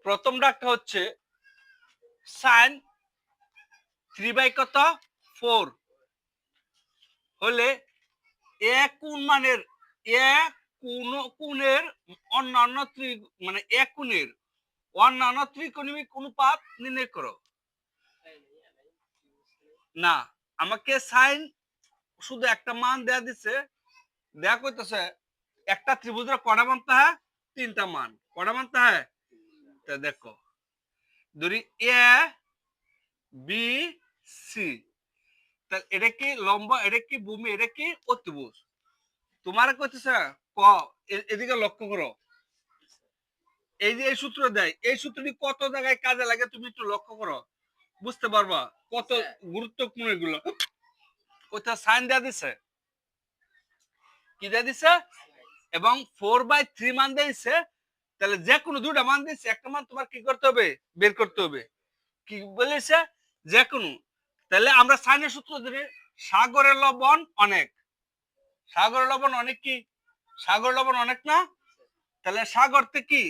প্রথম ডাকটা হচ্ছে সাইন 3/4 হলে এ কোণ মানের এ কোণের অন্যান্য মানে এ কোণের অন্যান্য ত্রিকোণমিক অনুপাত নির্ণয় করো। না, আমাকে সাইন শুধু একটা মান দেয়া দিছে, দেয়া কইতেছে একটা ত্রিভুজের কটা মান তাহা 3টা মান, কটা মান তাহা? তা দেখো ধরি এ বি সি, তাহলে এটা কি লম্ব, এটা কি ভূমি, এটা কি অতিভুজ। তোমার কইতেছে ক এদিকে লক্ষ্য করো, এই যে এই সূত্র দেয়, এই সূত্রটি কত জায়গায় কাজে লাগে তুমি একটু লক্ষ্য করো, বুঝতে পারবা কত গুরুত্বপূর্ণ এগুলো। কোথাও সাইন দেয়া দিছে, কি দেয়া দিছে, এবং 4/3 মান দিয়েছে। তাহলে যে কোনো দুটা মান দিয়েছে, একটা মান তোমার কি করতে হবে, বের করতে হবে। কি বলেছে, যে কোনো। তাহলে আমরা সাইনের সূত্র ধরে সাগরের লবণ অনেক, সাগরের লবণ অনেক কি, সাগর লবণ অনেক না, তাহলে সাগর থেকে কি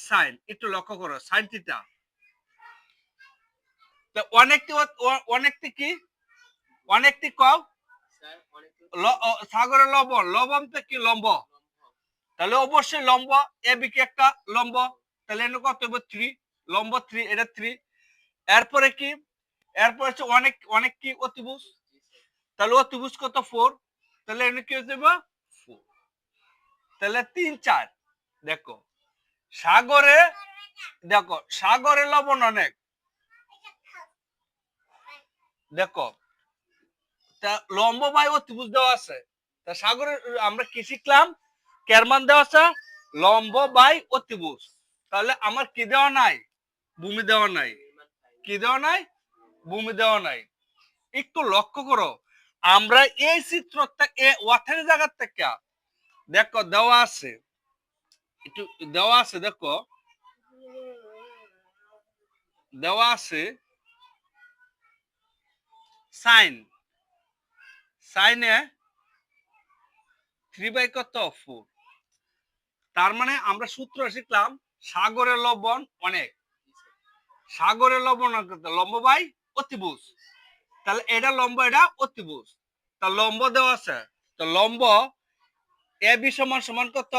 সাইন, একটু লক্ষ্য করো সাইন থিটা। অনেকটি অনেকটি কি, অনেকটি কও সাগরের লবণ, লবণ থেকে কি লম্ব, তাহলে অবশ্যই লম্ব এ বি কি একটা লম্ব, তাহলে এনে কত হবে 3, লম্ব 3, এটা 3। এরপরে কি, এরপর হচ্ছে অনেক, অনেক কি অতিভুজ, তাহলে অতিভুজ কত 4, তাহলে এনে কি হয়ে যাবে 4, তাহলে 3 4। দেখো সাগরে, দেখো সাগরে লবণ অনেক, দেখো তা লম্ব বাই অতিভুজ দেওয়া আছে, তা সাগরে আমরা কি শিখলাম, কেরমান দেওয়া আছে লম্ব বাই অতিভুজ, তাহলে আমার কি দেওয়া নাই, ভূমি দেওয়া নাই, কি দেওয়া নাই, ভূমি দেওয়া নাই। একটু লক্ষ্য করো, আমরা এই চিত্রটা ওয়াথের জায়গা থেকে দেখো দেওয়া আছে, একটু দেওয়া আছে, দেখো দেওয়া আছে সাইন, সাইনে 3/4, তার মানে আমরা সূত্র শিখলাম সাগরের লবণ অনেক, সাগরের লবণ লম্ব বাই অতিভুজ, তাহলে এটা লম্ব, এটা অতিভুজ, তা লম্ব দেওয়া আছে, তো লম্ব এ বি সমান সমান কত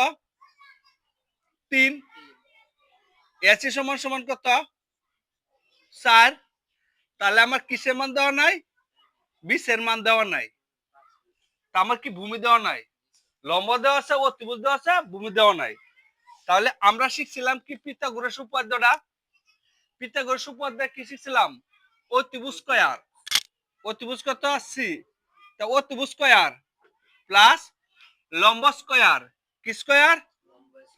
3, এসি সমান সমান কত 4, তাহলে আমার কিসের মান দেওয়া নাই, বিশের মান দেওয়া নাই, তা আমার কি ভূমি দেওয়া নাই, লম্ব দেওয়া আছে, অতিভুজ দেওয়া আছে, ভূমি দেওয়া নাই। তাহলে আমরা শিখছিলাম কি পিথাগোরাস উপপাদ্যটা, পিথাগোরাস উপপাদ্য কি শিখছিলাম, অতিভুজ স্কয়ার, অতিভুজ কত সি, তা অতিভুজ স্কয়ার প্লাস লম্ব স্কয়ার, কি স্কয়ার,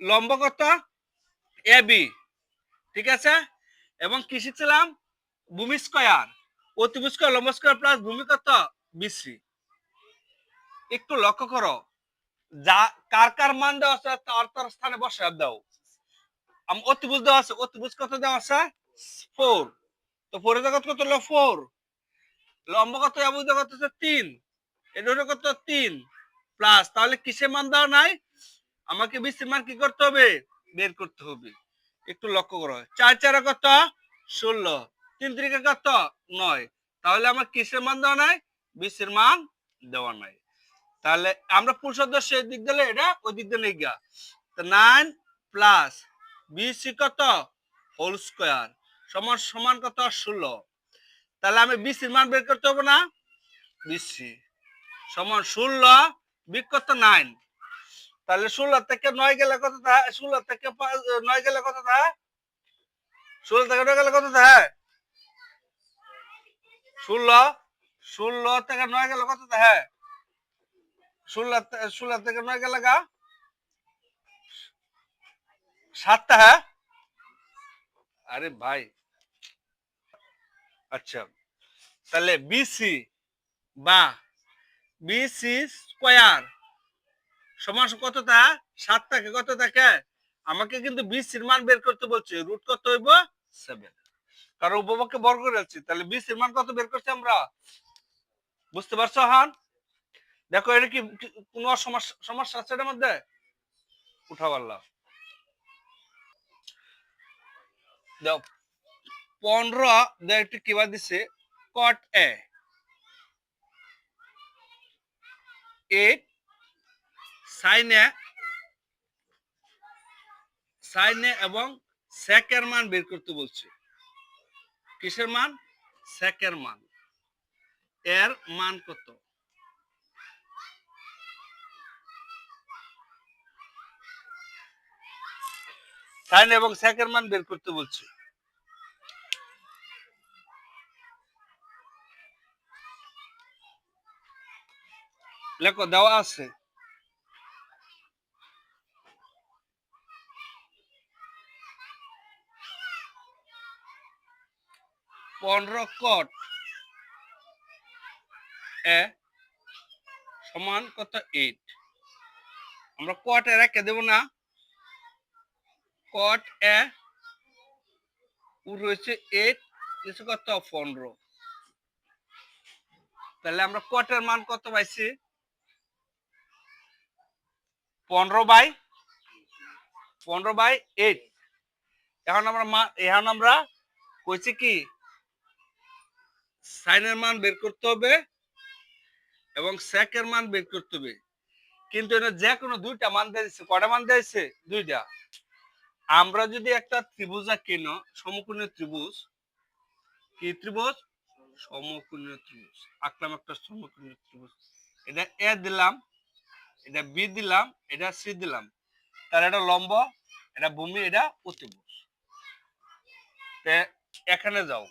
লম্ব কত এ বি, ঠিক আছে, এবং কি শিখছিলাম ভূমি স্কয়ার, অতিভুজ স্কয়ার লম্ব স্কয়ার প্লাস ভূমি কত বিসি। একটু লক্ষ্য করো, যা কার কার মান দেওয়া আছে তার তার স্থানে বসায় দাও। অতিভুজ দেওয়া আছে, অতিভুজ কত দেওয়া আছে 4, তো 4 এর জায়গা কত হলো 4, লম্ব কত অবুজ কত হচ্ছে 3, এটা হলো কত 3 প্লাস, তাহলে কিসের মান দেওয়া নাই, আমাকে বিসির মান কি করতে হবে, বের করতে হবে। একটু লক্ষ্য করো 4 4 কত 16, 3 3 কত 9, তাহলে আমার কিসের মান দেওয়া নাই, বিসির মান দেওয়া নাই। তাহলে আমরা পুরুষ সদস্য দিক দিলে এটা ওই দিক দিলে গিয়া, তো 9 প্লাস বিসি কত হোল স্কয়ার সমান সমান কত 16, তাহলে আমি বিসির মান বের করতে হবে না, বিসি সমান 16 বিগ কত 9, তাহলে 16 থেকে 9 গেলে কত থাকে, 16 থেকে 9 গেলে কত থাকে, 16 থেকে 9 গেলে কত থাকে 16, 16 থেকে 9 গেলে কত থাকে 16 থেকে 9 গেলে গা 7 থাকে। আরে ভাই, আচ্ছা তাহলে বিসি বা বিসি স্কয়ার সমান কত তা 7 থাকে কত থাকে, আমাকে কিন্তু বিসির মান বের করতে বলছে, রুট কত হইব 7, কারণ উপপক্ষে বর্গ রয়েছে, তাহলে বিসির মান কত বের করছি আমরা, বুঝতে পারছো হান, দেখো এটা কি কোন সমস্যা, সমস্যা আছে এর মধ্যে, উঠাও আল্লাহ। দাও 15 দেয় একটু কিবা দিছে কট এ 8 সাইনে এবং সেকের মান বের করতে বলছে। কিসের মান? সেকের মান। এর মান কত? সাইন এবং সেকের মান বের করতে বলছে। লেখো, দেওয়া আছে। পনেরো কট এ সমান কত 8। আমরা কট এ রেখে দেব না, কট এ রয়েছে 8 নিচে কত 15। তাহলে আমরা কটের মান কত পাইছি? 15/8। এখন আমরা কইছি কি সাইনের মান বের করতে হবে এবং সেকের মান বের করতে হবে, কিন্তু এটা যে কোনো দুইটা মান দিয়েছে। কয়টা মান দিয়েছে? দুইটা। আমরা যদি একটা ত্রিভুজ আঁকি, সমকোণীয় ত্রিভুজ, কি ত্রিভুজ? সমকোণীয় ত্রিভুজ আঁকলাম, একটা সমকোণীয় ত্রিভুজ। এটা এ দিলাম, এটা বি দিলাম, এটা সি দিলাম। তার এটা লম্ব, এটা ভূমি, এটা অতিভুজ। এখানে যাও,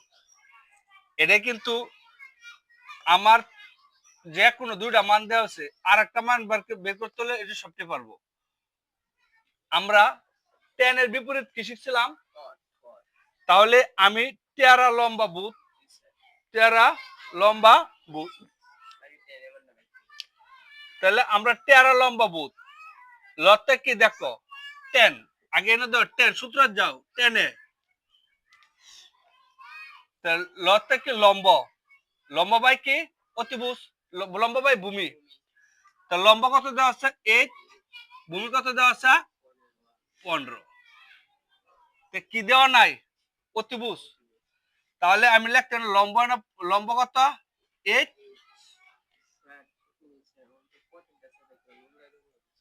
এটা কিন্তু আমার যে কোনো দুইটা মান দেওয়া আছে, আর একটা মান বের করতে হলে এটা সবচেয়ে পারবো। আমরা tan এর বিপরীত কি শিখছিলাম? তাহলে আমি টেরা লম্বা বুত, টেরা লম্বা বুত, তাহলে আমরা টেরা লম্বা বুত লতে কি দেখো 10, আগে এনে দাও 10 সূত্র যাও 10 এ, লতে কি লম্ব, লম্ব বাই কি অতিভুজ, লম্ব বাই ভূমি। তা লম্ব কত দেওয়া আছে 8, ভূমি কত দেওয়া আছে 15। কি দেওয়া নাই? অতিভুজ। তাহলে আমি লিখতাম লম্ব না, লম্ব কত 8।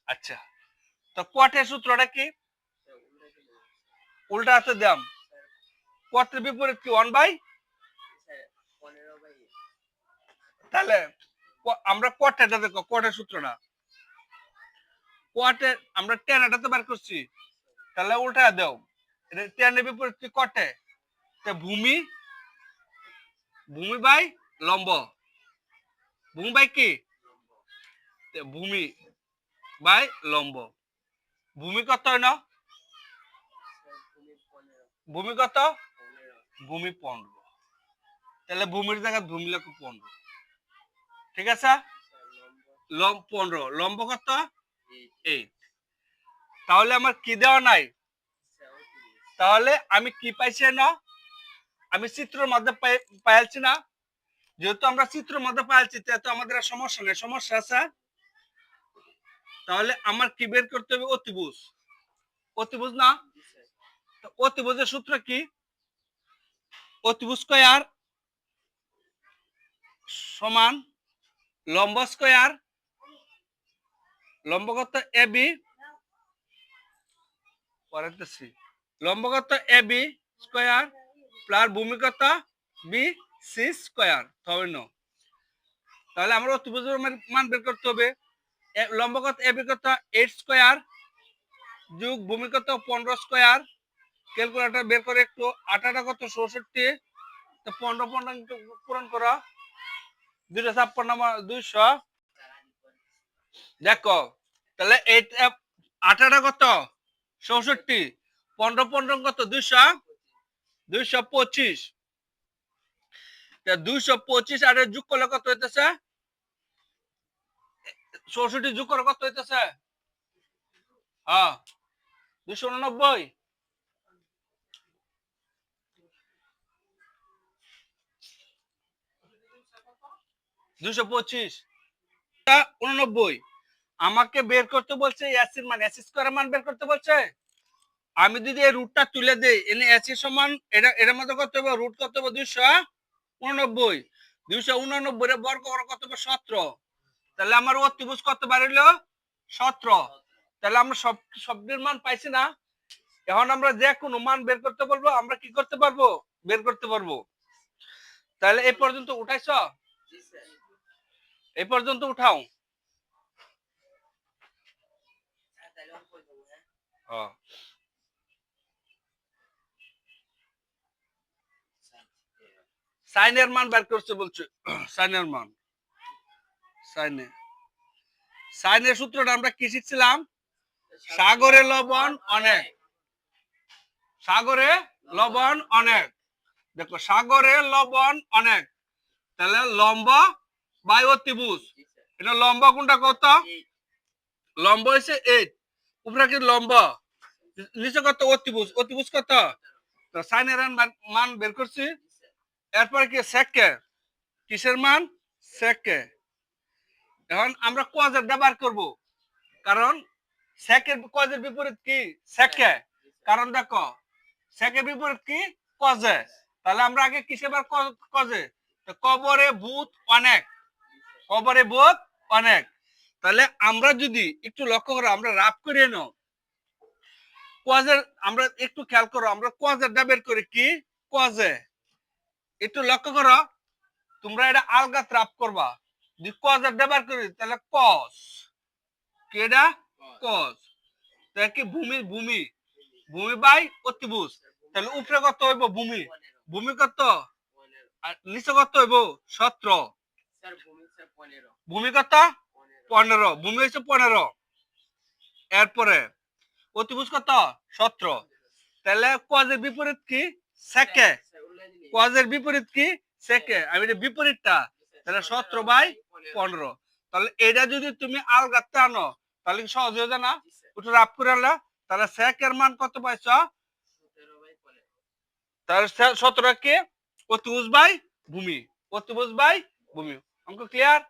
আচ্ছা, তো কোয়াটের সূত্রটা কি? উল্টা হাতে দাম, কোয়াটের বিপরীত কি 1/, তাহলে আমরা কোয়াটেরটা দেখো, কোয়াটের সূত্রটা কোয়াটের আমরা tan এটাতে বার করছি, তাহলে উল্টা দাও, এটা tan এর বিপরীত কি কোয়াটে, তে ভূমি, ভূমি বাই লম্ব, ভূমি বাই কি ভূমি বাই লম্ব। ভূমি কত হয় না? ভূমি কত? ভূমি 15। তাহলে ভূমির জায়গায় ভূমি লেখো 15। ঠিক আছে, 15, লম্ব কত 8। তাহলে আমার কি দেওয়া নাই? তাহলে আমি কি পাইছি না? আমি চিত্রের মধ্যে পাইছি না। যেহেতু আমরা চিত্রের মধ্যে পাইছি, তো আমাদের সমস্যা নেই, সমস্যা আছে। তাহলে আমার কি বের করতে হবে? অতিভুজ। অতিভুজ না? অতিভুজের সূত্র কি? অতিভুজ স্কয়ার সমান লম্ব স্কয়ার, লম্ব কত এ বি, পড়াতেছি, লম্ব কত এ বি স্কয়ার প্লাস ভূমি কত বি সি স্কয়ার। তাহলে আমরা অতিভুজের মান বের করতে হবে। লম্ব কত এ বি কত 8 স্কয়ার যোগ ভূমি কত 15 স্কয়ার। ক্যালকুলেটর বের করে একটু, 8 কত 64, তো 15 পূরণ করা, 256 200। দেখো, তাহলে 8 কত 64, 15 কত 225। 225 আর যোগ করলে কত হইতেছে? 64 যোগ করে কত হইতেছে? হ্যাঁ 289। 225 89। আমাকে বের করতে বলছে এসির মান, এসি স্কয়ারের মান বের করতে বলছে। আমি যদি এই রুটটা তুলে দেই এনে এসি সমান এটার মধ্যে কত হবে রুট কত হবে 289 289 এর বর্গ করা কত হবে 17 তাহলে আমার অতিভুজ কত বাড়িল 17 তাহলে আমরা সবটির মান পাইছি না এখন আমরা যে কোনো মান বের করতে পারবো আমরা কি করতে পারবো বের করতে পারবো তাহলে এই পর্যন্ত উঠাইছো এই পর্যন্ত উঠাও সাইনের মান বের করতে বলছো সাইনের মান সাইনের সূত্রটা আমরা কি শিখছিলাম সাগরে লবণ অনেক সাগরে লবণ অনেক দেখো সাগরে লবণ অনেক তাহলে লম্বা বাই অতিভুজ এটা লম্বা কোনটা কত লম্বা হইছে 8 উপরে কি লম্বা নিচে কত অতিভুজ অতিভুজ কত তো সাইনের মান বের করছি এরপর কি সেকে কিসের মান সেকে এখন আমরা কজের ব্যবহার করব কারণ সেকের কজের বিপরীত কি সেকে কারণ দেখো সেকের বিপরীত কি কজে তাহলে আমরা আগে কিসে বার কজে তো কবরে ভূত অনেক কবরে ভূত অনেক তাহলে আমরা যদি একটু লক্ষ্য করো আমরা রাফ করে নাও কজের আমরা একটু খেয়াল করো আমরা কজের বের করি কি কজে একটু লক্ষ্য করো তোমরা এটা আলগা রাফ করবা যদি কজের ব্যবহার করি তাহলে কস কেডা কস তাহলে কি ভূমি ভূমি ভূমি বাই অতিভুজ তাহলে উপরে কত হইব ভূমি ভূমি কত আর নিচে কত হইব 17 ভূমি কত 15 ভূমি হইছে 15 এরপরে অতিভুজ কত 17 তাহলে কজের বিপরীত কি সেকে কজের বিপরীত কি সেকে আমি এটা বিপরীতটা তাহলে 17/15 তাহলে এটা যদি তুমি আলগাতে আনো তাহলে কি সহজ হয়ে যায় না ওটা রাফ করে আনলে তাহলে সেকের মান কত পাইছো তাহলে 17 কে অতিভুজ বাই ভূমি অতিভুজ বাই ভূমি অঙ্ক ক্লিয়ার